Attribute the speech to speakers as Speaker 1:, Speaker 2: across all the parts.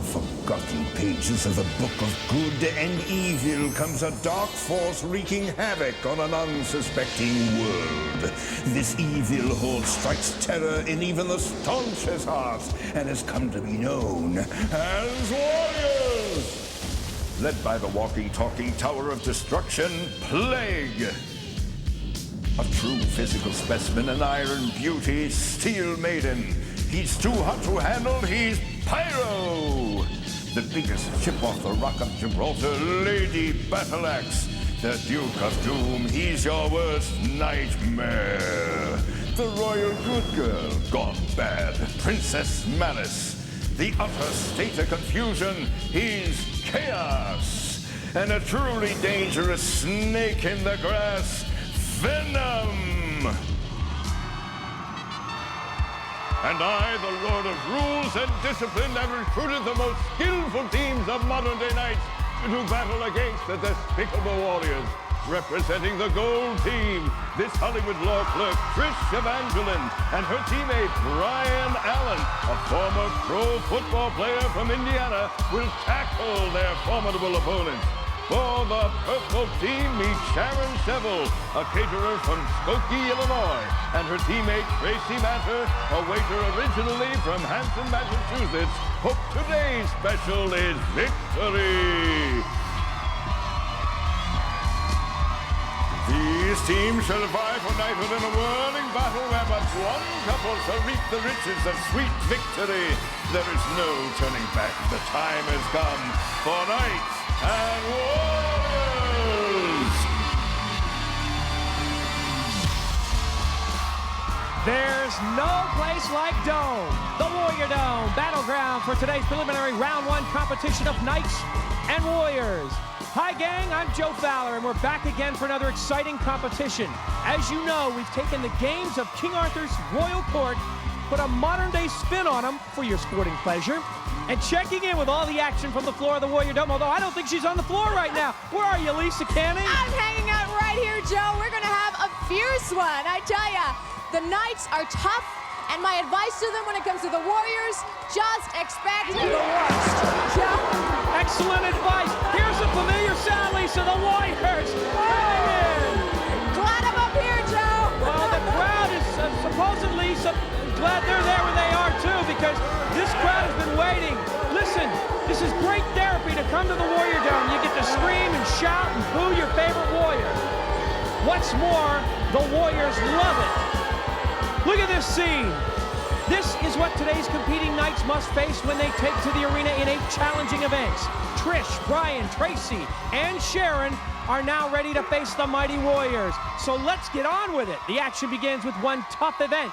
Speaker 1: forgotten pages of the Book of Good and Evil comes a dark force wreaking havoc on an unsuspecting world. This evil horde strikes terror in even the staunchest hearts and has come to be known as Warriors! Led by the walking, talking Tower of Destruction, Plague. A true physical specimen, an iron beauty, Steel Maiden. He's too hot to handle, he's Pyro! The biggest chip off the Rock of Gibraltar, Lady Battleaxe. The Duke of Doom, he's your worst nightmare. The Royal Good Girl, gone bad, Princess Malice. The utter state of confusion, he's Chaos. And a truly dangerous snake in the grass, Venom! And I, the Lord of Rules and Discipline, have recruited the most skillful teams of modern-day knights to battle against the despicable warriors. Representing the gold team, this Hollywood law clerk, Trish Evangeline, and her teammate, Brian Allen, a former pro football player from Indiana, will tackle their formidable opponents. For the purple team, meet Sharon Seville, a caterer from Skokie, Illinois, and her teammate Tracy Matter, a waiter originally from Hanson, Massachusetts. Hope today's special is victory. These teams shall vie for knighthood in a whirling battle where but one couple shall reap the riches of sweet victory. There is no turning back. The time has come for knights and warriors!
Speaker 2: There's no place like Dome, the Warrior Dome, battleground for today's preliminary round one competition of Knights and Warriors. Hi gang, I'm Joe Fowler and we're back again for another exciting competition. As you know, we've taken the games of King Arthur's Royal Court, put a modern day spin on them for your sporting pleasure. And checking in with all the action from the floor of the Warrior Dome, although I don't think she's on the floor right now. Where are you, Lisa Canning?
Speaker 3: I'm hanging out right here, Joe. We're gonna have a fierce one. I tell ya, the Knights are tough, and my advice to them when it comes to the Warriors, just expect the worst. Joe?
Speaker 2: Excellent advice. Here's a familiar sound, Lisa, the Warriors coming in.
Speaker 3: Glad I'm up here, Joe.
Speaker 2: Well, the crowd is supposedly glad they're there where they are too, because this crowd has been waiting. Listen, this is great therapy to come to the Warrior Dome. You get to scream and shout and boo your favorite warrior. What's more, the Warriors love it. Look at this scene. This is what today's competing knights must face when they take to the arena in 8 challenging events. Trish, Brian, Tracy, and Sharon are now ready to face the mighty Warriors. So let's get on with it. The action begins with one tough event,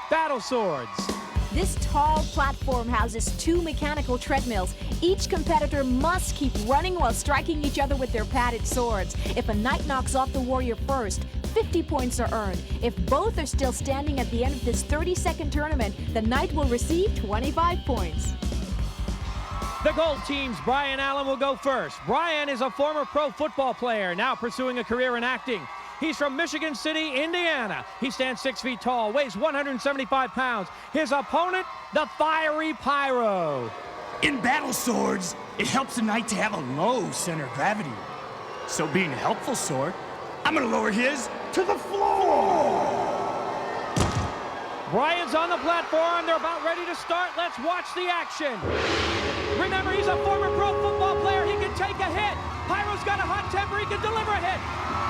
Speaker 2: Battle Swords.
Speaker 3: This tall platform houses 2 mechanical treadmills. Each competitor must keep running while striking each other with their padded swords. If a knight knocks off the warrior first, 50 points are earned. If both are still standing at the end of this 30-second tournament, the knight will receive 25 points.
Speaker 2: The gold team's Brian Allen will go first. Brian is a former pro football player, now pursuing a career in acting. He's from Michigan City, Indiana. He stands 6 feet tall, weighs 175 pounds. His opponent, the fiery Pyro.
Speaker 4: In battle swords, it helps a knight to have a low center of gravity. So being a helpful sword, I'm gonna lower his to the floor.
Speaker 2: Brian's on the platform. They're about ready to start. Let's watch the action. Remember, he's a former pro football player. He can take a hit. Pyro's got a hot temper. He can deliver a hit.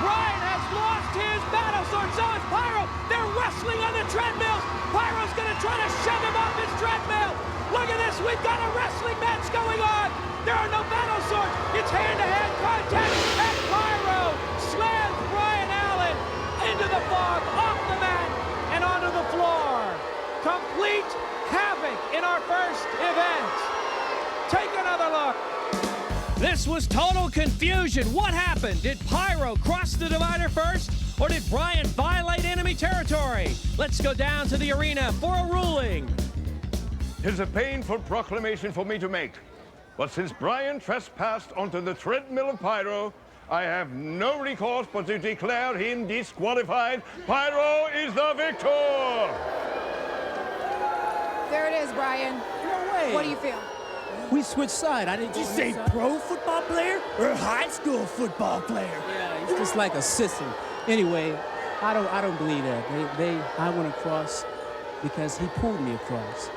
Speaker 2: Brian has lost his battle sword. So is Pyro. They're wrestling on the treadmills. Pyro's going to try to shove him off his treadmill. Look at this. We've got a wrestling match going on. There are no battle swords. It's hand-to-hand contact. And Pyro slams Brian Allen into the fog, off the mat, and onto the floor. Complete havoc in our first event. Take another look. This was total confusion. What happened? Did Pyro cross the divider first, or did Brian violate enemy territory? Let's go down to the arena for a ruling.
Speaker 1: Tis a painful proclamation for me to make, but since Brian trespassed onto the treadmill of Pyro, I have no recourse but to declare him disqualified. Pyro is the victor!
Speaker 3: There it is, Brian.
Speaker 2: No way.
Speaker 3: What do you feel?
Speaker 5: We switched side. I didn't
Speaker 4: Did you
Speaker 5: go
Speaker 4: say
Speaker 5: his side.
Speaker 4: pro football player or high school football player?
Speaker 5: Yeah, he's just like a assistant. Anyway, I don't believe that. I went across because he pulled me across.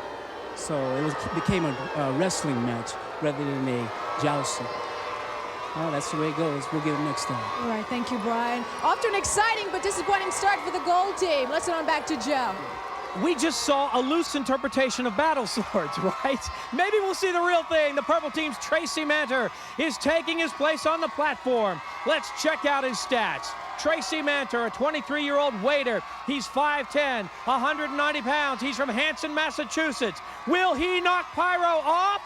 Speaker 5: So it became a wrestling match rather than a jousting. Oh, that's the way it goes. We'll get it next time.
Speaker 3: All right, thank you, Brian. Off to an exciting but disappointing start for the gold team. Let's get on back to Joe.
Speaker 2: We just saw a loose interpretation of battle swords, right? Maybe we'll see the real thing. The purple team's Tracy Manter is taking his place on the platform. Let's check out his stats. Tracy Manter, a 23-year-old waiter. He's 5'10", 190 pounds. He's from Hanson, Massachusetts. Will he knock Pyro off?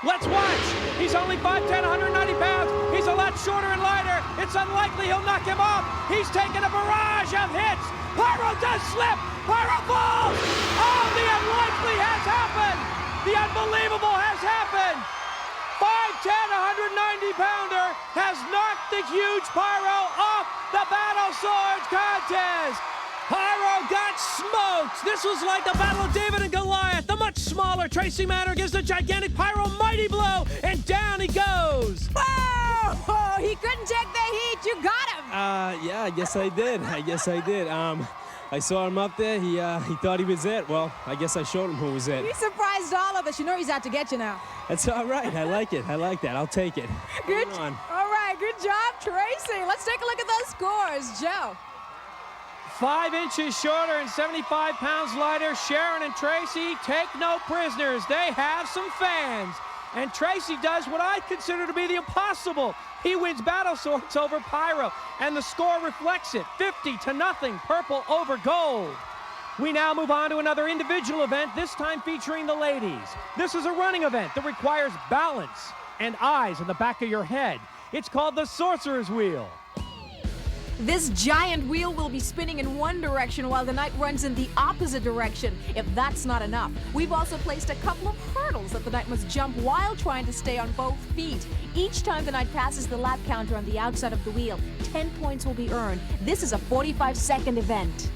Speaker 2: Let's watch. He's only 5'10", 190 pounds. He's a lot shorter and lighter. It's unlikely he'll knock him off. He's taken a barrage of hits. Pyro does slip. Pyro falls. Oh, the unlikely has happened. The unbelievable has happened. 5'10", 190-pounder has knocked the huge Pyro off the Battle Swords contest. Pyro got smoked. This was like the battle of David and Goliath. The much smaller Tracy Manter gives the gigantic Pyro a mighty blow, and down he goes.
Speaker 3: Oh, he couldn't take the heat. You got him.
Speaker 6: Yeah, I guess I did. I saw him up there. He thought he was it. Well, I guess I showed him who was it.
Speaker 3: He surprised all of us. You know he's out to get you now.
Speaker 6: That's all right. I like it. I like that. I'll take it.
Speaker 3: Good.
Speaker 6: Hold on.
Speaker 3: All right, good job, Tracy. Let's take a look at those scores. Joe.
Speaker 2: 5 inches shorter and 75 pounds lighter, Sharon and Tracy take no prisoners. They have some fans. And Tracy does what I consider to be the impossible. He wins battle swords over Pyro, and the score reflects it, 50-0, purple over gold. We now move on to another individual event, this time featuring the ladies. This is a running event that requires balance and eyes in the back of your head. It's called the Sorcerer's Wheel.
Speaker 3: This giant wheel will be spinning in one direction while the knight runs in the opposite direction. If that's not enough, we've also placed a couple of hurdles that the knight must jump while trying to stay on both feet. Each time the knight passes the lap counter on the outside of the wheel, 10 points will be earned. This is a 45-second event.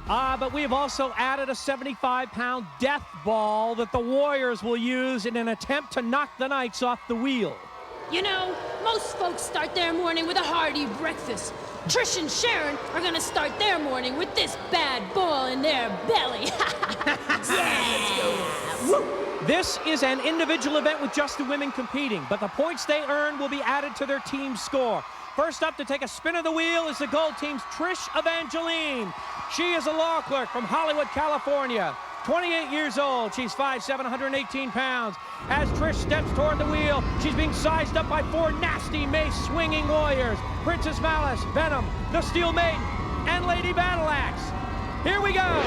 Speaker 2: But we have also added a 75-pound death ball that the warriors will use in an attempt to knock the knights off the wheel.
Speaker 7: You know, most folks start their morning with a hearty breakfast. Trish and Sharon are gonna start their morning with this bad ball in their belly. Yeah!
Speaker 2: This is an individual event with just the women competing, but the points they earn will be added to their team's score. First up to take a spin of the wheel is the gold team's Trish Evangeline. She is a law clerk from Hollywood, California. 28 years old, she's 5'7", 118 pounds. As Trish steps toward the wheel, she's being sized up by 4 nasty mace-swinging warriors. Princess Malice, Venom, the Steel Maiden, and Lady Battle Axe. Here we go.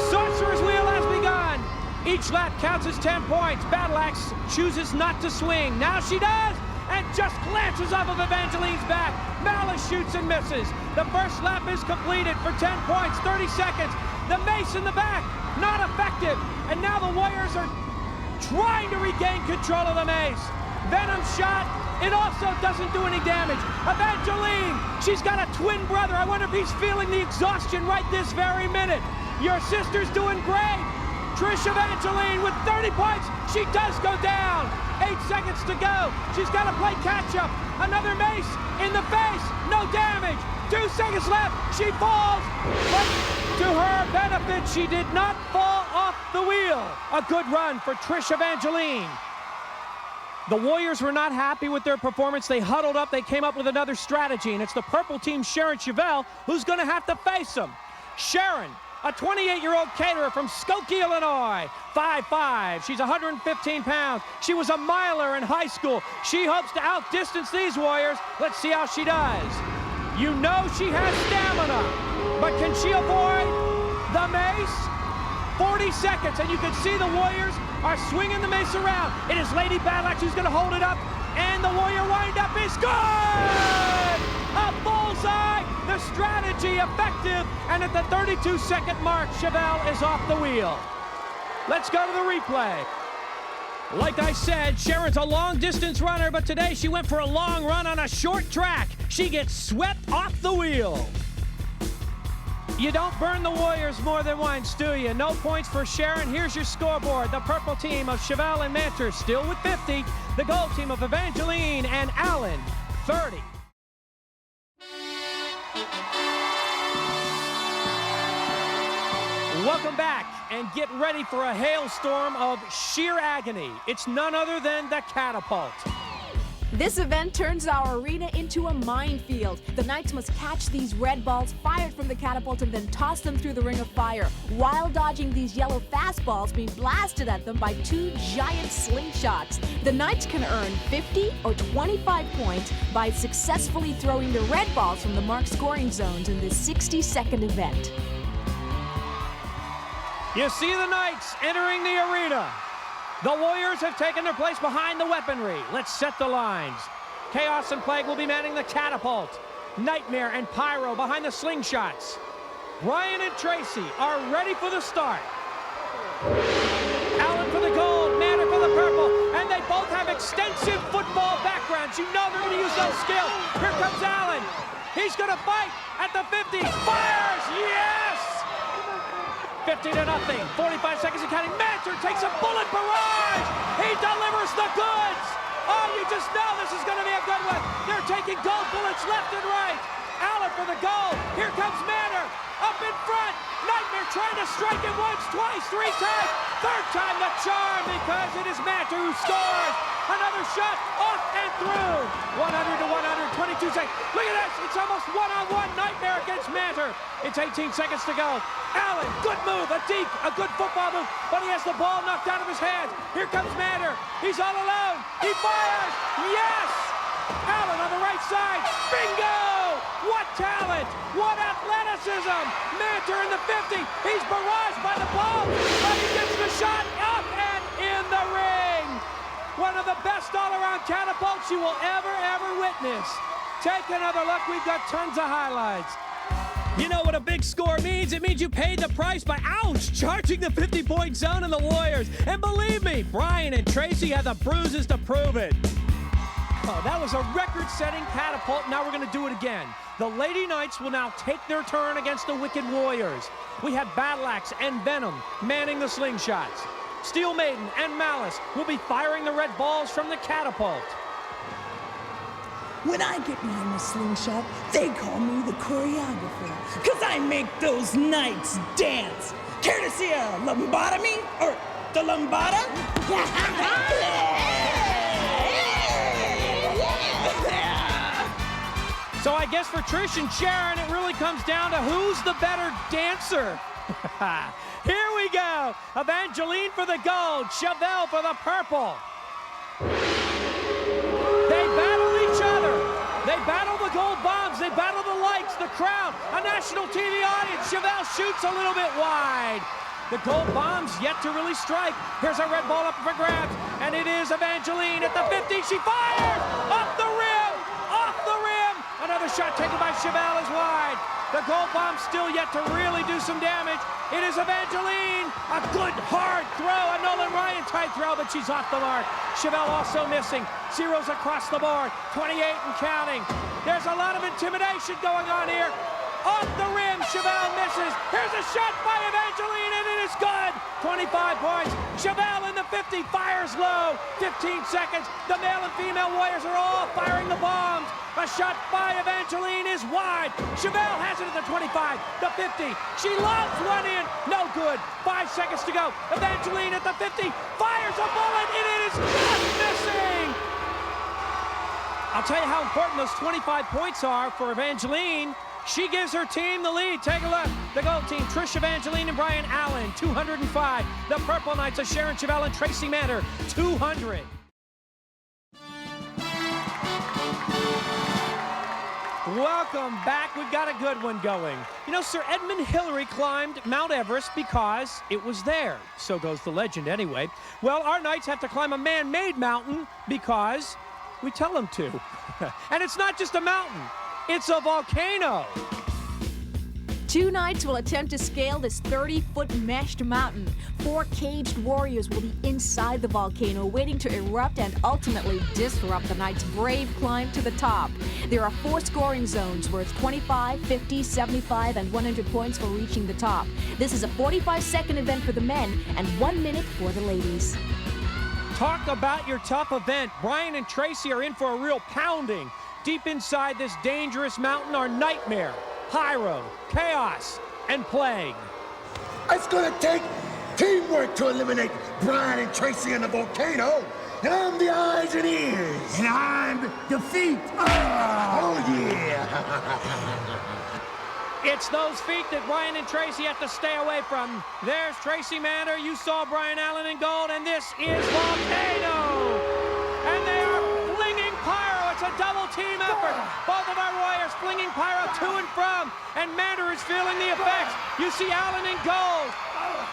Speaker 2: Sorcerer's Wheel has begun. Each lap counts as 10 points. Battle Axe chooses not to swing. Now she does, and just glances off of Evangeline's back. Malice shoots and misses. The first lap is completed for 10 points, 30 seconds. The mace in the back, not effective. And now the warriors are trying to regain control of the mace. Venom shot, it also doesn't do any damage. Evangeline, she's got a twin brother. I wonder if he's feeling the exhaustion right this very minute. Your sister's doing great. Trish Evangeline with 30 points, she does go down. 8 seconds to go. She's got to play catch up. Another mace in the face, no damage. 2 seconds left, she falls. But to her benefit, she did not fall off the wheel. A good run for Trish Evangeline. The Warriors were not happy with their performance. They huddled up, they came up with another strategy, and it's the purple team's Sharon Chevelle who's gonna have to face them. Sharon, a 28-year-old caterer from Skokie, Illinois, 5'5". She's 115 pounds. She was a miler in high school. She hopes to outdistance these Warriors. Let's see how she does. You know she has stamina, but can she avoid the mace? 40 seconds, and you can see the Warriors are swinging the mace around. It is Lady Battle Axe who's going to hold it up, and the Warrior windup is good! A bullseye, the strategy effective, and at the 32-second mark, Chevelle is off the wheel. Let's go to the replay. Like I said, Sharon's a long-distance runner, but today she went for a long run on a short track. She gets swept off the wheel. You don't burn the Warriors more than once, do you? No points for Sharon. Here's your scoreboard. The purple team of Chevelle and Manter still with 50. The gold team of Evangeline and Allen, 30. Welcome back, and get ready for a hailstorm of sheer agony. It's none other than the catapult.
Speaker 3: This event turns our arena into a minefield. The Knights must catch these red balls fired from the catapult and then toss them through the ring of fire, while dodging these yellow fastballs being blasted at them by 2 giant slingshots. The Knights can earn 50 or 25 points by successfully throwing the red balls from the marked scoring zones in this 60-second event.
Speaker 2: You see the Knights entering the arena. The Warriors have taken their place behind the weaponry. Let's set the lines. Chaos and Plague will be manning the catapult. Nightmare and Pyro behind the slingshots. Ryan and Tracy are ready for the start. Allen for the gold, Manter for the purple, and they both have extensive football backgrounds. You know they're going to use those skills. Here comes Allen. He's going to fight at the 50. Fires! Yes! 50 to nothing. 45 seconds and counting. Manter takes a bullet barrage. He delivers the goods. Oh, you just know this is going to be a good one. They're taking gold bullets left and right. Allen for the goal. Here comes Manter. Up in front. Nightmare trying to strike it once, twice, 3 times. 3rd time the charm, because it is Manter who scores. Another shot off and through. 100 to 100, 22 seconds. Look at this. It's almost one-on-one. Nightmare against Manter. It's 18 seconds to go. Allen, good move, a good football move, but he has the ball knocked out of his hands. Here comes Manter. He's all alone. He fires. Yes! Allen on the right side. Bingo! What talent! What athleticism! Manter in the 50. He's barraged by the ball, but he gets the shot up and in the ring. One of the best all-around catapults you will ever witness. Take another look. We've got tons of highlights. You know what a big score means? It means you paid the price by, charging the 50-point zone in the Warriors. And believe me, Brian and Tracy had the bruises to prove it. Oh, that was a record-setting catapult. Now we're going to do it again. The Lady Knights will now take their turn against the Wicked Warriors. We have Battle Axe and Venom manning the slingshots. Steel Maiden and Malice will be firing the red balls from the catapult.
Speaker 8: When I get behind the slingshot, they call me the choreographer, because I make those knights dance. Care to see a lumbotomy? Or the lumbata?
Speaker 2: So I guess for Trish and Sharon, it really comes down to who's the better dancer. Here we go. Evangeline for the gold, Chevelle for the purple. They battle each other. They battle the gold bombs. They battle the lights, the crowd, a national TV audience. Chevelle shoots a little bit wide. The gold bomb's yet to really strike. Here's a red ball up for grabs, and it is Evangeline at the 50. She fires! Off the rim! Off the rim! Another shot taken by Chevelle is wide. The gold bomb's still yet to really do some damage. It is Evangeline. A good, hard throw. A Nolan Ryan type throw, but she's off the mark. Chevelle also missing. Zeros across the board. 28 and counting. There's a lot of intimidation going on here. Off the rim, Chevelle misses. Here's a shot by Evangeline, and it is good. 25 points. Chevelle in the 50, fires low. 15 seconds. The male and female Warriors are all firing the bombs. A shot by Evangeline is wide. Chevelle has it at the 25, the 50. She lobs one in. No good. 5 seconds to go. Evangeline at the 50, fires a bullet, and it is just missing. I'll tell you how important those 25 points are for Evangeline. She gives her team the lead. Take a look. The gold team, Trish Evangeline and Brian Allen, 205. The Purple Knights of Sharon Chevelle and Tracy Manter, 200. Welcome back. We've got a good one going. You know, Sir Edmund Hillary climbed Mount Everest because it was there. So goes the legend anyway. Well, our Knights have to climb a man-made mountain because we tell them to. And it's not just a mountain. It's a volcano.
Speaker 3: 2 knights will attempt to scale this 30-foot meshed mountain. 4 caged warriors will be inside the volcano, waiting to erupt and ultimately disrupt the knights' brave climb to the top. There are 4 scoring zones worth 25, 50, 75, and 100 points for reaching the top. This is a 45-second event for the men and 1 minute for the ladies.
Speaker 2: Talk about your tough event. Brian and Tracy are in for a real pounding. Deep inside this dangerous mountain are Nightmare, Pyro, Chaos, and Plague.
Speaker 9: It's gonna take teamwork to eliminate Brian and Tracy in the volcano. And I'm the eyes and ears.
Speaker 4: And I'm the feet.
Speaker 9: Oh yeah.
Speaker 2: It's those feet that Brian and Tracy have to stay away from. There's Tracy Mander. You saw Brian Allen in gold, and this is Volcano. And they are flinging Pyro. It's a double team effort. Both of our warriors flinging Pyro to and from, and Mander is feeling the effects. You see Allen in gold.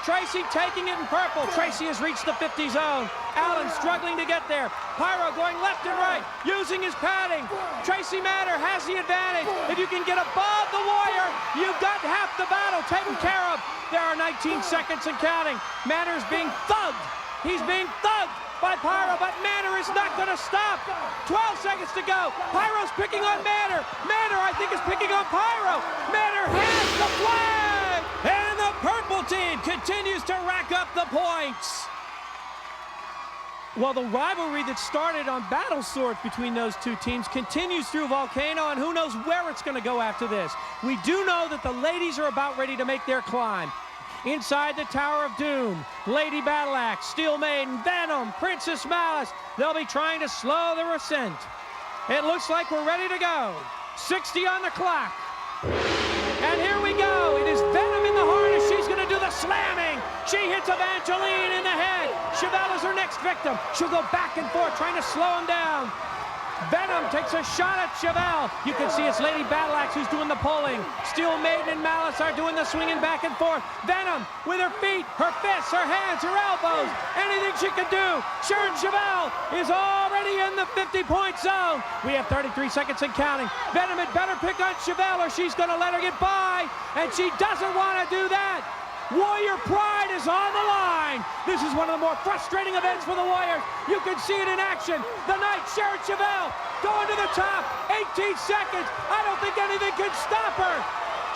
Speaker 2: Tracy taking it in purple. Tracy has reached the 50 zone. Allen struggling to get there. Pyro going left and right, using his padding. Tracy Mander has the advantage. If you can get above the warrior, you've got half the battle taken care of. There are 19 seconds and counting. Mander's being thugged. He's being thugged by Pyro, but Mander is not going to stop. 12 seconds to go. Pyro's picking on Mander. Mander, I think, is picking on Pyro. Mander has the flag! And the purple team continues to rack up the points. Well, the rivalry that started on battle swords between those two teams continues through Volcano, and who knows where it's going to go after this. We do know that the ladies are about ready to make their climb. Inside the Tower of Doom, Lady Battleaxe, Steel Maiden, Venom, Princess Malice. They'll be trying to slow their ascent. It looks like we're ready to go. 60 on the clock. And here we go. It is Venom in the harness. She's going to do the slamming. She hits Evangeline in the head. Chevelle is her next victim. She'll go back and forth trying to slow him down. Venom takes a shot at Chevelle. You can see it's Lady Battleaxe who's doing the pulling. Steel Maiden and Malice are doing the swinging back and forth. Venom with her feet, her fists, her hands, her elbows, anything she can do. Sharon Chevelle is already in the 50-point zone. We have 33 seconds and counting. Venom had better pick on Chevelle or she's going to let her get by, and she doesn't want to do that. Warrior pride is on the line. This is one of the more frustrating events for the Warriors. You can see it in action. The Knight, Sharon Chevelle, going to the top. 18 seconds. I don't think anything can stop her.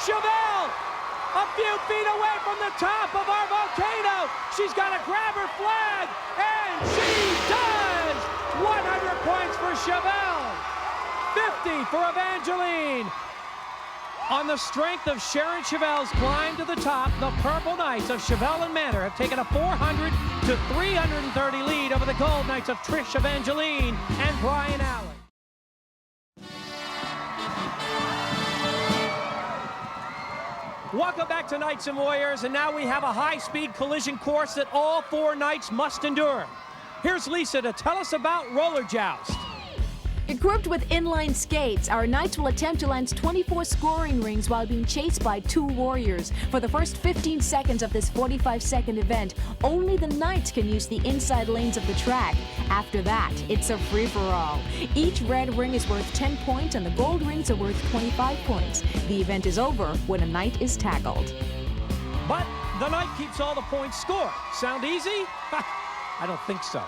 Speaker 2: Chevelle, a few feet away from the top of our volcano. She's got to grab her flag, and she does. 100 points for Chevelle. 50 for Evangeline. On the strength of Sharon Chevelle's climb to the top, the Purple Knights of Chevelle and Mander have taken a 400 to 330 lead over the Gold Knights of Trish, Evangeline, and Brian Allen. Welcome back to Knights and Warriors, and now we have a high-speed collision course that all 4 knights must endure. Here's Lisa to tell us about roller joust.
Speaker 3: Equipped with inline skates, our knights will attempt to land 24 scoring rings while being chased by 2 warriors. For the first 15 seconds of this 45-second event, only the knights can use the inside lanes of the track. After that, it's a free-for-all. Each red ring is worth 10 points and the gold rings are worth 25 points. The event is over when a knight is tackled.
Speaker 2: But the knight keeps all the points scored. Sound easy? I don't think so.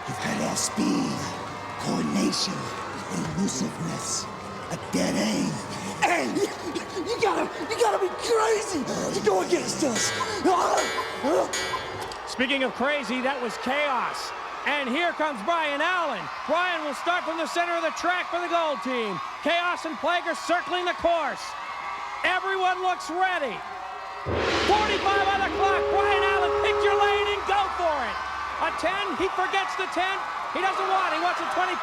Speaker 9: You've got to have speed, coordination, elusiveness, a dead aim. Hey, you gotta be crazy to go against us.
Speaker 2: Speaking of crazy, that was Chaos. And here comes Brian Allen. Brian will start from the center of the track for the gold team. Chaos and Plague are circling the course. Everyone looks ready. 45 on the clock. Brian Allen, pick your lane and go for it. A 10, he forgets the 10. He doesn't want it. He wants a 25.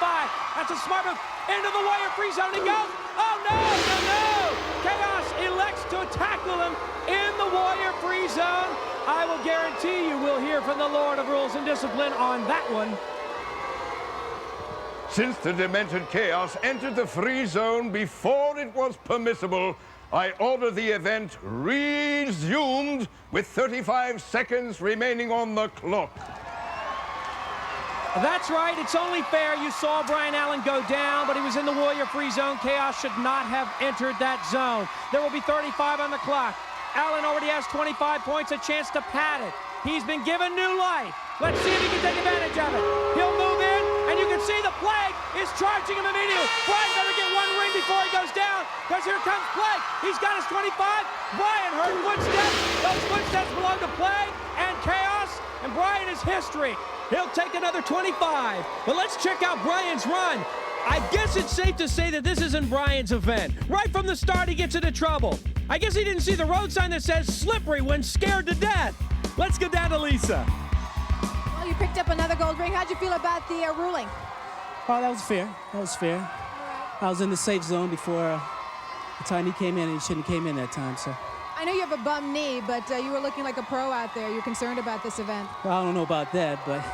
Speaker 2: That's a smart move. Into the warrior free zone he goes. Oh, no, no, no. Chaos elects to tackle him in the warrior free zone. I will guarantee you we'll hear from the Lord of Rules and Discipline on that one.
Speaker 1: Since the Demented Chaos entered the free zone before it was permissible, I order the event resumed with 35 seconds remaining on the clock.
Speaker 2: That's right, it's only fair. You saw Brian Allen go down, but he was in the Warrior free zone. Chaos should not have entered that zone. There will be 35 on the clock. Allen already has 25 points, a chance to pad it. He's been given new life. Let's see if he can take advantage of it. He'll move in, and you can see the Plague is charging him immediately. Brian better get one ring before he goes down, because here comes Plague. He's got his 25. Brian heard footsteps. Those footsteps belong to Plague and Chaos, and Brian is history. He'll take another 25. But let's check out Brian's run. I guess it's safe to say that this isn't Brian's event. Right from the start, he gets into trouble. I guess he didn't see the road sign that says slippery when scared to death. Let's go down to Lisa.
Speaker 3: Well, you picked up another gold ring. How'd you feel about the ruling?
Speaker 5: Oh, that was fair. That was fair. I was in the safe zone before the time he came in, and he shouldn't have came in that time, so.
Speaker 3: I know you have a bum knee, but you were looking like a pro out there. You're concerned about this event.
Speaker 5: Well, I don't know about that, but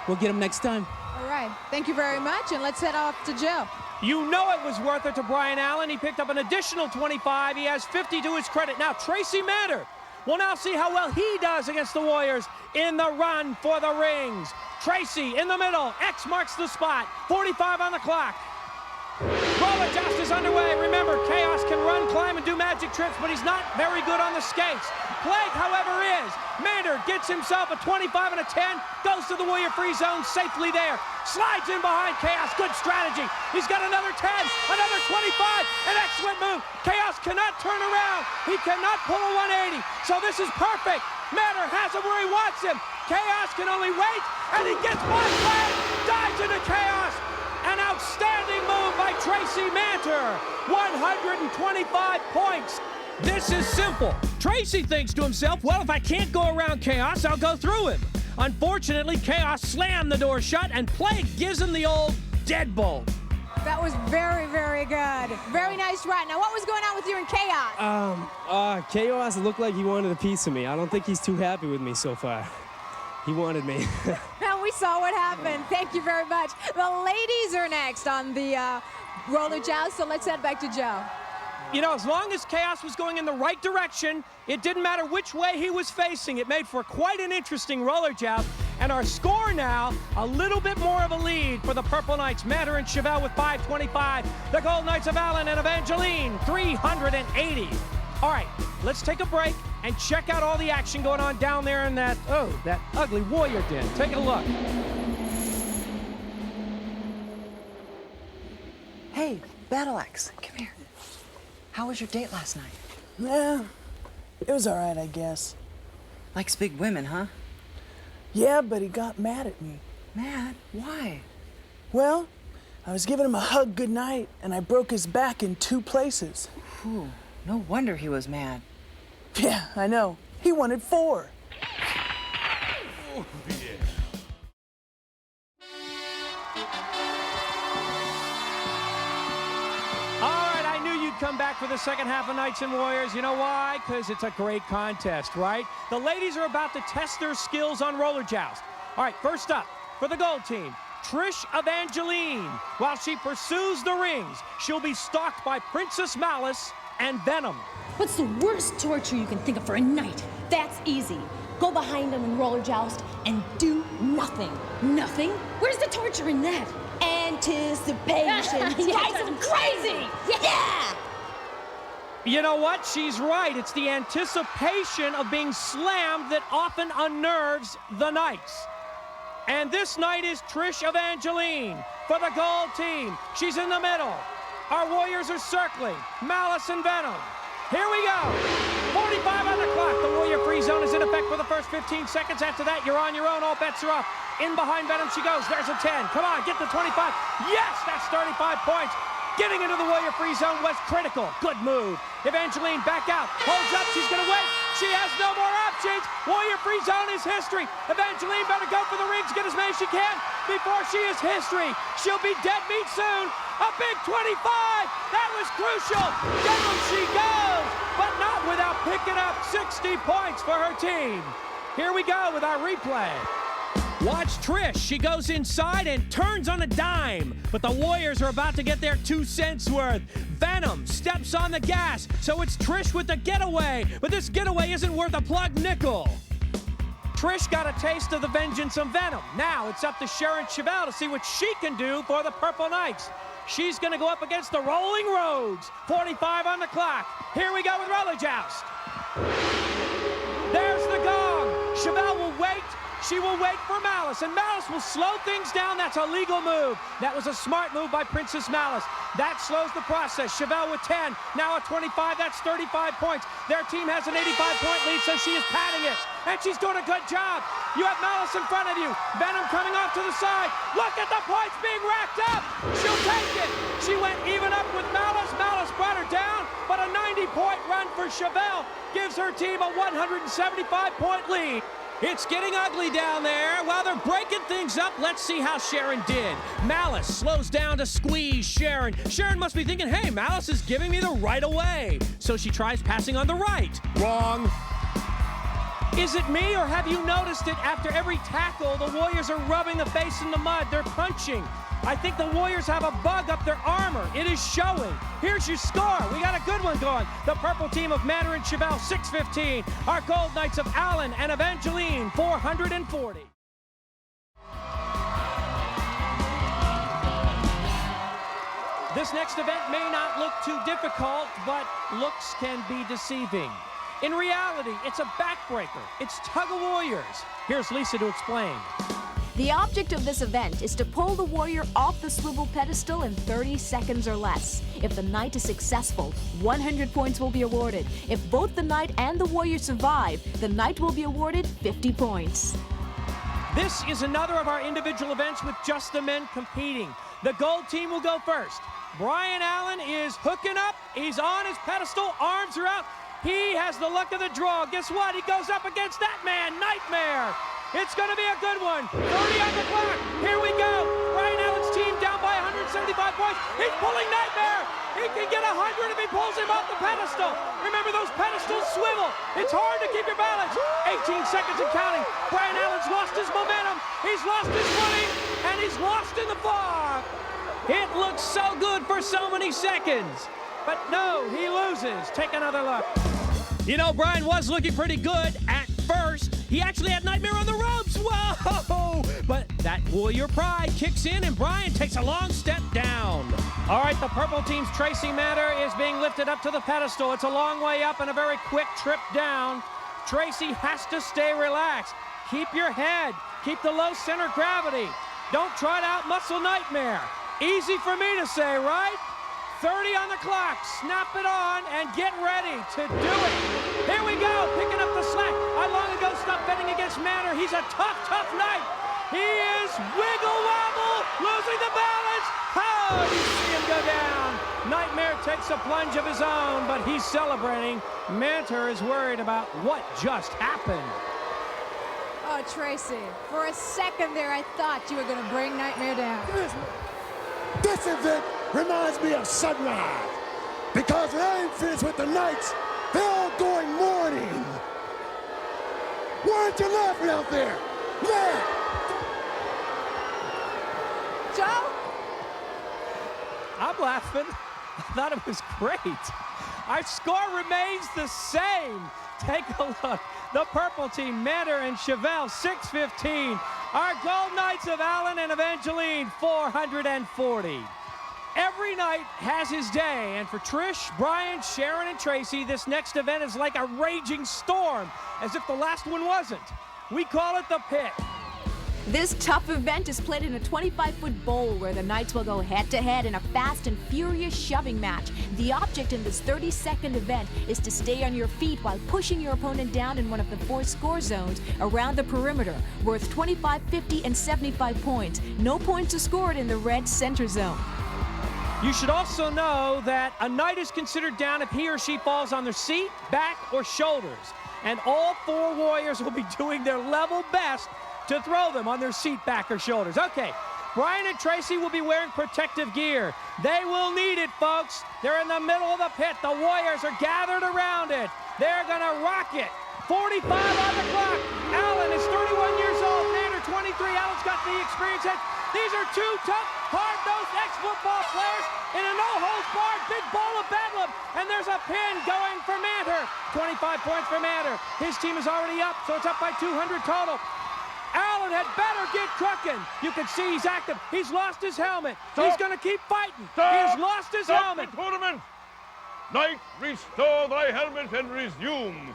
Speaker 5: we'll get him next time.
Speaker 3: All right. Thank you very much, and let's head off to Joe.
Speaker 2: You know it was worth it to Brian Allen. He picked up an additional 25. He has 50 to his credit. Now, Tracy Manter will now see how well he does against the Warriors in the run for the rings. Tracy in the middle. X marks the spot. 45 on the clock. Roller joust is underway. Remember, Chaos can run, climb, and do magic tricks, but he's not very good on the skates. Plague, however, is. Manter gets himself a 25 and a 10, goes to the Warrior free zone, safely there. Slides in behind Chaos, good strategy. He's got another 10, another 25, an excellent move. Chaos cannot turn around. He cannot pull a 180, so this is perfect. Manter has him where he wants him. Chaos can only wait, and he gets by Plague, dives into Chaos. An outstanding move by Tracy Manter. 125 points. This is simple. Tracy thinks to himself, well, if I can't go around Chaos, I'll go through him. Unfortunately, Chaos slammed the door shut, and Plague gives him the old deadbolt.
Speaker 3: That was very, very good. Very nice run. Now, what was going on with you and Chaos?
Speaker 6: Chaos looked like he wanted a piece of me. I don't think he's too happy with me so far. He wanted me.
Speaker 3: Now, we saw what happened. Thank you very much. The ladies are next on the roller joust, so let's head back to Joe.
Speaker 2: You know, as long as Chaos was going in the right direction, it didn't matter which way he was facing. It made for quite an interesting roller joust. And our score now, a little bit more of a lead for the Purple Knights. Manter and Chevelle with 525. The Gold Knights of Allen and Evangeline, 380. All right, let's take a break and check out all the action going on down there in that ugly Warrior den. Take a look.
Speaker 10: Hey, Battle Axe, come here. How was your date last night?
Speaker 8: Yeah, it was all right, I guess.
Speaker 10: Likes big women, huh?
Speaker 8: Yeah, but he got mad at me.
Speaker 10: Mad? Why?
Speaker 8: Well, I was giving him a hug goodnight, and I broke his back in 2 places.
Speaker 10: Whew, no wonder he was mad.
Speaker 8: Yeah, I know. He wanted 4.
Speaker 1: Oh, yeah.
Speaker 2: All right, I knew you'd come back for the second half of Knights and Warriors. You know why? Because it's a great contest, right? The ladies are about to test their skills on roller joust. All right, first up, for the gold team, Trish Evangeline. While she pursues the rings, she'll be stalked by Princess Malice and Venom.
Speaker 7: What's the worst torture you can think of for a knight?
Speaker 11: That's easy. Go behind him in roller joust and do nothing.
Speaker 7: Nothing? Where's the torture in that?
Speaker 11: Anticipation. Drives him crazy. Yeah!
Speaker 2: You know what? She's right. It's the anticipation of being slammed that often unnerves the Knights. And this night is Trish Evangeline for the gold team. She's in the middle. Our Warriors are circling. Malice and Venom. Here we go. 45 on the clock. The Warrior free zone is in effect for the first 15 seconds. After that, you're on your own. All bets are off. In behind Venom she goes. There's a 10. Come on, get the 25. Yes, that's 35 points. Getting into the Warrior free zone was critical. Good move. Evangeline back out. Holds up. She's going to wait. She has no more options. Warrior free zone is history. Evangeline better go for the rings, get as many as she can before she is history. She'll be dead meat soon. A big 25. That was crucial. Down she goes, but not without picking up 60 points for her team. Here we go with our replay. Watch Trish. She goes inside and turns on a dime. But the Warriors are about to get their 2 cents worth. Venom steps on the gas. So it's Trish with the getaway. But this getaway isn't worth a plug nickel. Trish got a taste of the vengeance of Venom. Now it's up to Sharon Chevelle to see what she can do for the Purple Knights. She's going to go up against the Rolling Roads. 45 on the clock. Here we go with roller joust. There's the gong. Chevelle will wait. She will wait for Malice, and Malice will slow things down. That's a legal move. That was a smart move by Princess Malice. That slows the process. Chevelle with 10, now at 25, that's 35 points. Their team has an 85-point lead, so she is padding it, and she's doing a good job. You have Malice in front of you. Venom coming off to the side. Look at the points being racked up. She'll take it. She went even up with Malice. Malice brought her down, but a 90-point run for Chevelle gives her team a 175-point lead. It's getting ugly down there. While they're breaking things up, let's see how Sharon did. Malice slows down to squeeze Sharon. Sharon must be thinking, hey, Malice is giving me the right away. So she tries passing on the right. Wrong. Is it me, or have you noticed it after every tackle, the Warriors are rubbing the face in the mud? They're punching. I think the Warriors have a bug up their armor. It is showing. Here's your score. We got a good one going. The purple team of Manor and Chevelle, 615. Our gold knights of Alan and Evangeline, 440. This next event may not look too difficult, but looks can be deceiving. In reality, it's a backbreaker. It's tug-of-warriors. Here's Lisa to explain.
Speaker 3: The object of this event is to pull the warrior off the swivel pedestal in 30 seconds or less. If the knight is successful, 100 points will be awarded. If both the knight and the warrior survive, the knight will be awarded 50 points.
Speaker 2: This is another of our individual events with just the men competing. The gold team will go first. Brian Allen is hooking up. He's on his pedestal. Arms are out. He has the luck of the draw. Guess what? He goes up against that man, Nightmare. It's going to be a good one. 30 on the clock. Here we go. Brian Allen's team down by 175 points. He's pulling Nightmare. He can get 100 if he pulls him off the pedestal. Remember, those pedestals swivel. It's hard to keep your balance. 18 seconds and counting. Brian Allen's lost his momentum. He's lost his footing, and he's lost in the fog. It looks so good for so many seconds. But no, he loses. Take another look. You know, Brian was looking pretty good at first. He actually had Nightmare on the ropes. Whoa! But that warrior pride kicks in, and Brian takes a long step down. All right, the purple team's Tracy Manor is being lifted up to the pedestal. It's a long way up and a very quick trip down. Tracy has to stay relaxed. Keep your head. Keep the low center gravity. Don't try to outmuscle Nightmare. Easy for me to say, right? 30 on the clock. Snap it on and get ready to do it. Here we go, picking up the slack. I long ago stopped betting against Manor. He's a tough, tough knight. He is wiggle wobble, losing the balance. Oh, you see him go down. Nightmare takes a plunge of his own, but he's celebrating. Mantor is worried about what just happened.
Speaker 12: Oh, Tracy, for a second there, I thought you were going to bring Nightmare down.
Speaker 9: This event reminds me of Sunrise, because it ain't finished with the Knights. They're all going mourning. Why aren't you laughing out there? Laugh!
Speaker 12: Joe?
Speaker 2: I'm laughing. I thought it was great. Our score remains the same. Take a look. The purple team, Manor and Chevelle, 615. Our gold knights of Alan and Evangeline, 440. Every night has his day, and for Trish, Brian, Sharon, and Tracy, this next event is like a raging storm, as if the last one wasn't. We call it the Pit.
Speaker 3: This tough event is played in a 25-foot bowl where the knights will go head-to-head in a fast and furious shoving match. The object in this 30-second event is to stay on your feet while pushing your opponent down in one of the 4 score zones around the perimeter, worth 25, 50, and 75 points. No points are scored in the red center zone.
Speaker 2: You should also know that a knight is considered down if he or she falls on their seat, back, or shoulders. And all 4 warriors will be doing their level best to throw them on their seat, back, or shoulders. Okay, Brian and Tracy will be wearing protective gear. They will need it, folks. They're in the middle of the pit. The warriors are gathered around it. They're gonna rock it. 45 on the clock. Alan is 31 years old. Manor 23. Alan's got the experience. These are two tough, hard-nosed ex-football players in a no-holds-barred big ball of bedlam. And there's a pin going for Manter. 25 points for Manter. His team is already up, so it's up by 200 total. Allen had better get cooking. You can see he's active. He's lost his helmet.
Speaker 1: Stop.
Speaker 2: He's going to keep fighting.
Speaker 1: Stop.
Speaker 2: He has lost his helmet.
Speaker 1: The tournament. Knight, restore thy helmet and resume.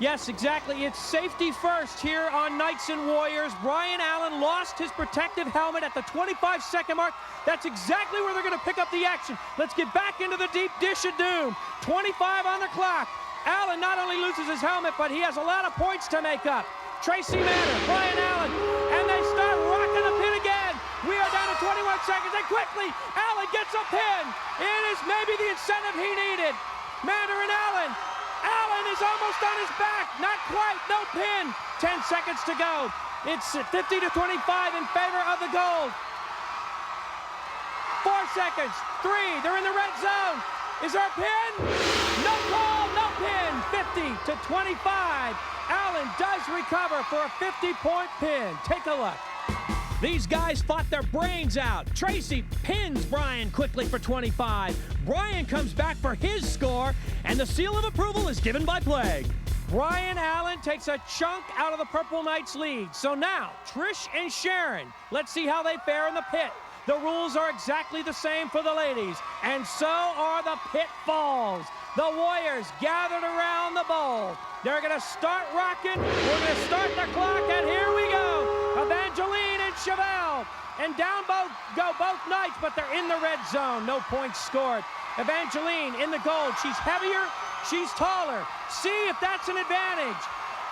Speaker 2: Yes, exactly. It's safety first here on Knights and Warriors. Brian Allen lost his protective helmet at the 25-second mark. That's exactly where they're going to pick up the action. Let's get back into the deep dish of doom. 25 on the clock. Allen not only loses his helmet, but he has a lot of points to make up. Tracy Manter, Brian Allen, and they start rocking the pin again. We are down to 21 seconds, and quickly, Allen gets a pin. It is maybe the incentive he needed. Manter and Allen. Allen is almost on his back. Not quite, no pin. 10 seconds to go. It's 50 to 25 in favor of the gold. 4 seconds, 3, they're in the red zone. Is there a pin? No call, no pin. 50 to 25. Allen does recover for a 50-point pin. Take a look. These guys fought their brains out. Tracy pins Brian quickly for 25. Brian comes back for his score, and the seal of approval is given by Plague. Brian Allen takes a chunk out of the Purple Knights lead. So now, Trish and Sharon, let's see how they fare in the pit. The rules are exactly the same for the ladies, and so are the pitfalls. The Warriors gathered around the bowl. They're going to start rocking. We're going to start the clock, and here we go. Evangeline and Chevelle. And down go both Knights, but they're in the red zone. No points scored. Evangeline in the gold. She's heavier. She's taller. See if that's an advantage.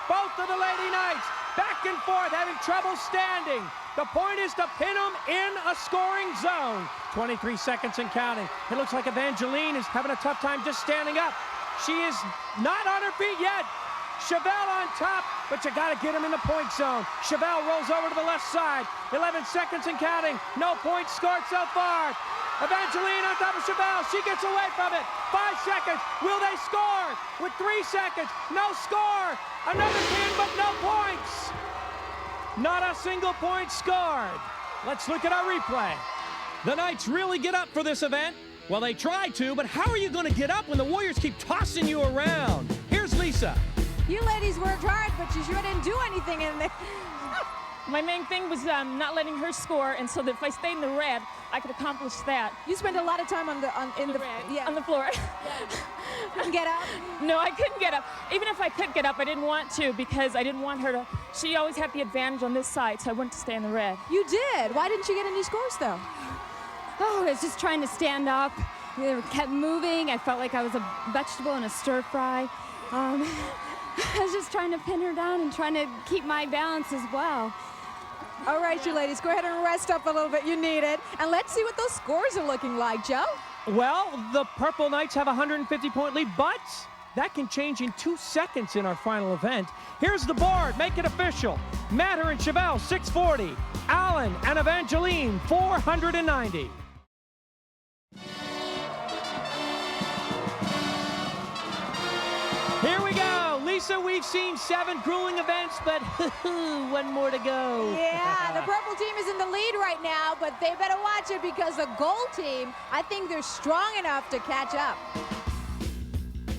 Speaker 2: Both of the Lady Knights back and forth, having trouble standing. The point is to pin them in a scoring zone. 23 seconds and counting. It looks like Evangeline is having a tough time just standing up. She is not on her feet yet. Chevelle on top, but you got to get him in the point zone. Chevelle rolls over to the left side. 11 seconds and counting. No points scored so far. Evangeline on top of Chevelle. She gets away from it. 5 seconds. Will they score? With 3 seconds. No score. Another pin, but no points. Not a single point scored. Let's look at our replay. The Knights really get up for this event. Well, they try to, but how are you going to get up when the Warriors keep tossing you around? Here's Lisa.
Speaker 12: You ladies worked hard, but you sure didn't do anything in there.
Speaker 13: My main thing was not letting her score, and so that if I stayed in the red, I could accomplish that.
Speaker 12: You spent a lot of time on the
Speaker 13: floor.
Speaker 12: Couldn't get up?
Speaker 13: No, I couldn't get up. Even if I could get up, I didn't want to because I didn't want her to. She always had the advantage on this side, so I wanted to stay in the red.
Speaker 12: You did. Why didn't you get any scores though?
Speaker 13: Oh, I was just trying to stand up. It kept moving. I felt like I was a vegetable in a stir fry. I was just trying to pin her down and trying to keep my balance as well.
Speaker 12: All right, you ladies, go ahead and rest up a little bit. You need it. And let's see what those scores are looking like, Joe.
Speaker 2: Well, the Purple Knights have a 150-point lead, but that can change in 2 seconds in our final event. Here's the board. Make it official. Manter and Chevelle, 640. Allen and Evangeline, 490. Here we go. Lisa, we've seen 7 grueling events, but one more to go.
Speaker 12: Yeah, the purple team is in the lead right now, but they better watch it because the gold team, I think they're strong enough to catch up.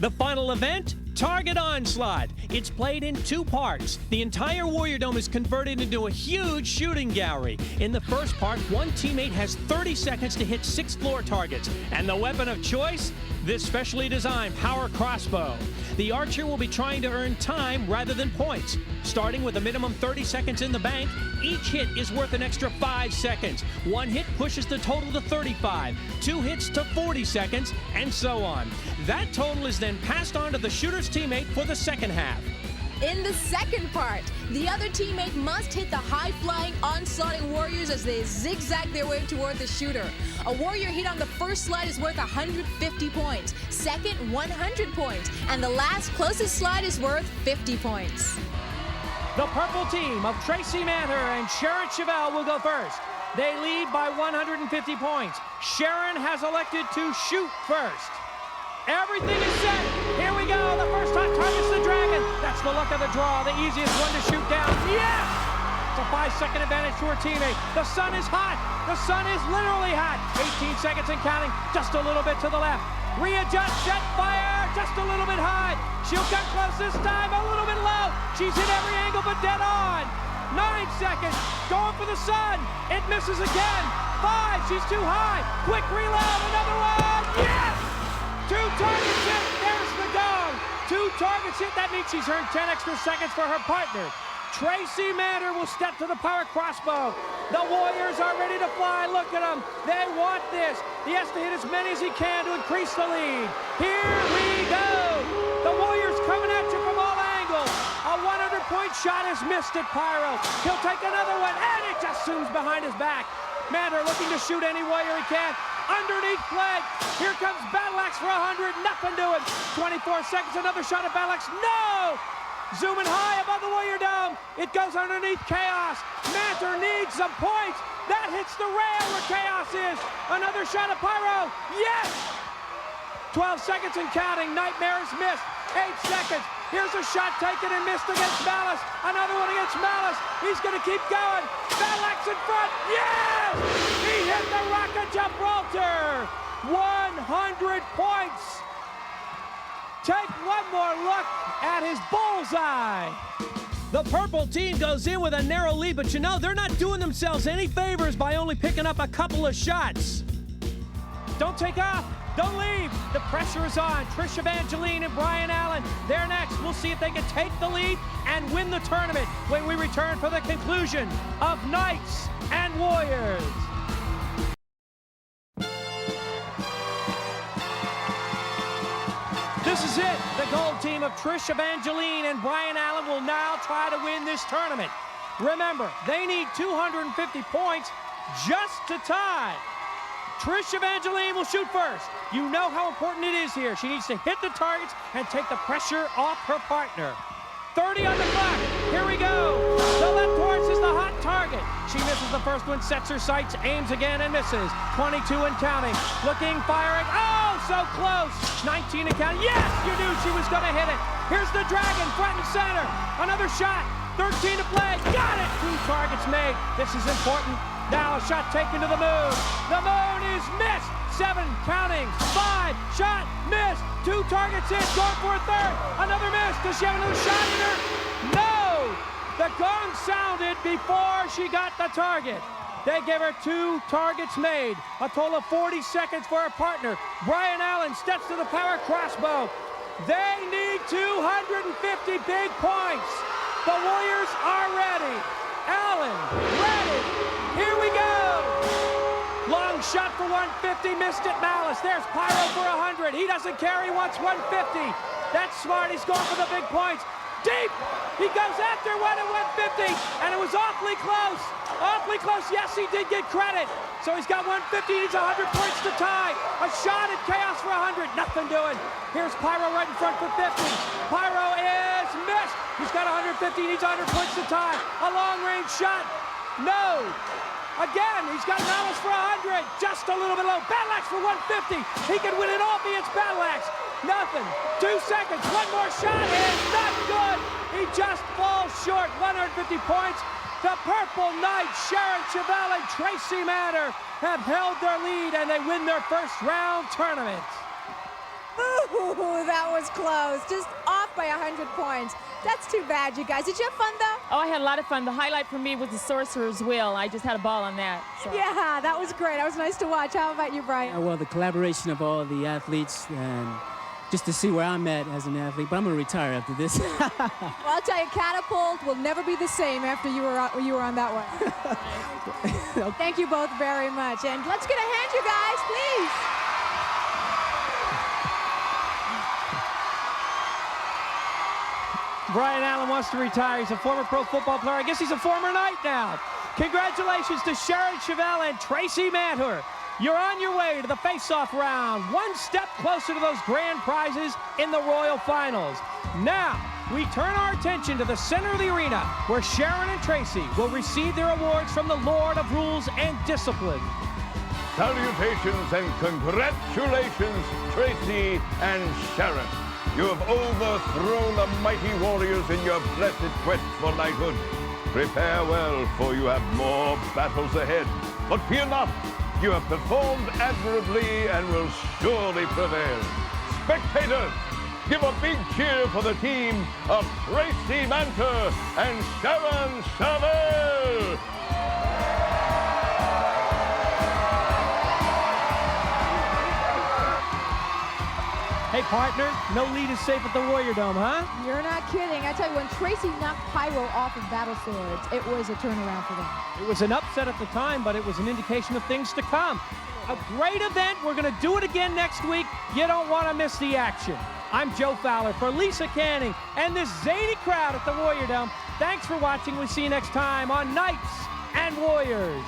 Speaker 2: The final event, Target Onslaught. It's played in 2 parts. The entire Warrior Dome is converted into a huge shooting gallery. In the first part, one teammate has 30 seconds to hit 6 floor targets. And the weapon of choice? This specially designed power crossbow. The archer will be trying to earn time rather than points. Starting with a minimum 30 seconds in the bank, each hit is worth an extra 5 seconds. 1 hit pushes the total to 35, 2 hits to 40 seconds, and so on. That total is then passed on to the shooter's teammate for the second half.
Speaker 3: In the second part, the other teammate must hit the high-flying, onslaughting warriors as they zigzag their way toward the shooter. A warrior hit on the first slide is worth 150 points, second 100 points, and the last closest slide is worth 50 points.
Speaker 2: The purple team of Tracy Manter and Sharon Chevelle will go first. They lead by 150 points. Sharon has elected to shoot first. Everything is set. Here we go. The first hot target's the dragon. That's the luck of the draw. The easiest one to shoot down. Yes! a 5-second advantage to her teammate. The sun is hot. The sun is literally hot. 18 seconds and counting, just a little bit to the left. Readjust, set fire, just a little bit high. She'll come close this time, a little bit low. She's hit every angle but dead on. 9 seconds, going for the sun. It misses again. 5, she's too high. Quick reload, another one, yes! 2 targets hit, there's the gong. 2 targets hit, that means she's earned 10 extra seconds for her partner. Tracy Manor will step to the power crossbow. The Warriors are ready to fly. Look at them. They want this. He has to hit as many as he can to increase the lead. Here we go. The Warriors coming at you from all angles. A 100-point shot is missed at Pyro. He'll take another one, and it just zooms behind his back. Manor looking to shoot any Warrior he can. Underneath flag. Here comes Battle Axe for 100. Nothing doing. 24 seconds. Another shot at Battle Axe. No! Zooming high above the Warrior Dome. It goes underneath Chaos. Mantor needs some points. That hits the rail where Chaos is. Another shot at Pyro. Yes! 12 seconds and counting. Nightmare is missed. 8 seconds. Here's a shot taken and missed against Malice. Another one against Malice. He's going to keep going. Battle Axe in front. Yes! He hit the Rock of Gibraltar. 100 points. Take one more look at his bullseye. The purple team goes in with a narrow lead, but you know, they're not doing themselves any favors by only picking up a couple of shots. Don't take off. Don't leave. The pressure is on. Trish Evangeline and Brian Allen, they're next. We'll see if they can take the lead and win the tournament when we return for the conclusion of Knights and Warriors. This is it. The gold team of Trish Evangeline and Brian Allen will now try to win this tournament. Remember, they need 250 points just to tie. Trish Evangeline will shoot first. You know how important it is here. She needs to hit the targets and take the pressure off her partner. 30 on the clock. Here we go. The left horse is the hot target. She misses the first one, sets her sights, aims again and misses. 22 and counting. Looking, firing. Oh, so close. 19 and counting. Yes, you knew she was going to hit it. Here's the Dragon, front and center. Another shot. 13 to play. Got it. 2 targets made. This is important. Now a shot taken to the moon. The moon is missed. 7 counting. 5 shot missed. 2 targets hit. Going for a third. Another miss. Does she have another shot in her? No. The gong sounded before she got the target. They gave her 2 targets made. A total of 40 seconds for her partner. Brian Allen steps to the power crossbow. They need 250 big points. The Warriors are ready. Allen, ready. Here we go. Long shot for 150, missed it, Malice. There's Pyro for 100. He doesn't care, he wants 150. That's smart, he's going for the big points. Deep, he goes after one at 150, and it was awfully close. Awfully close, yes, he did get credit. So he's got 150, he needs 100 points to tie. A shot at Chaos for 100, nothing doing. Here's Pyro right in front for 50. Pyro is missed. He's got 150, he needs 100 points to tie. A long-range shot, no. Again, he's got Malice for 100, just a little bit low. Battle Axe for 150. He can win it all if he hits Battle Axe. Nothing. 2 seconds. One more shot is not good. He just falls short. 150 points. The Purple Knights, Sharon Chevelle and Tracy Manor, have held their lead and they win their first round tournament.
Speaker 12: Ooh, that was close. Just off by 100 points. That's too bad, you guys. Did you have fun, though?
Speaker 13: Oh, I had a lot of fun. The highlight for me was the Sorcerer's Wheel. I just had a ball on that. So.
Speaker 12: Yeah, that was great. That was nice to watch. How about you, Brian?
Speaker 5: Well, the collaboration of all the athletes and just to see where I'm at as an athlete. But I'm going to retire after this.
Speaker 12: Well, I'll tell you, Catapult will never be the same after you were on that one. Thank you both very much. And let's get a hand, you guys, please.
Speaker 2: Brian Allen wants to retire. He's a former pro football player. I guess he's a former Knight now. Congratulations to Sharon Chevelle and Tracy Mantor. You're on your way to the face-off round, one step closer to those grand prizes in the Royal Finals. Now, we turn our attention to the center of the arena, where Sharon and Tracy will receive their awards from the Lord of Rules and Discipline.
Speaker 1: Salutations and congratulations, Tracy and Sharon. You have overthrown the mighty warriors in your blessed quest for knighthood. Prepare well, for you have more battles ahead. But fear not, you have performed admirably and will surely prevail. Spectators, give a big cheer for the team of Tracy Manter and Sharon Chevelle.
Speaker 2: Hey, partner, no lead is safe at the Warrior Dome, huh?
Speaker 12: You're not kidding. I tell you, when Tracy knocked Pyro off of Battle Swords, it was a turnaround for them.
Speaker 2: It was an upset at the time, but it was an indication of things to come. A great event. We're going to do it again next week. You don't want to miss the action. I'm Joe Fowler for Lisa Canning and this zany crowd at the Warrior Dome. Thanks for watching. We'll see you next time on Knights and Warriors.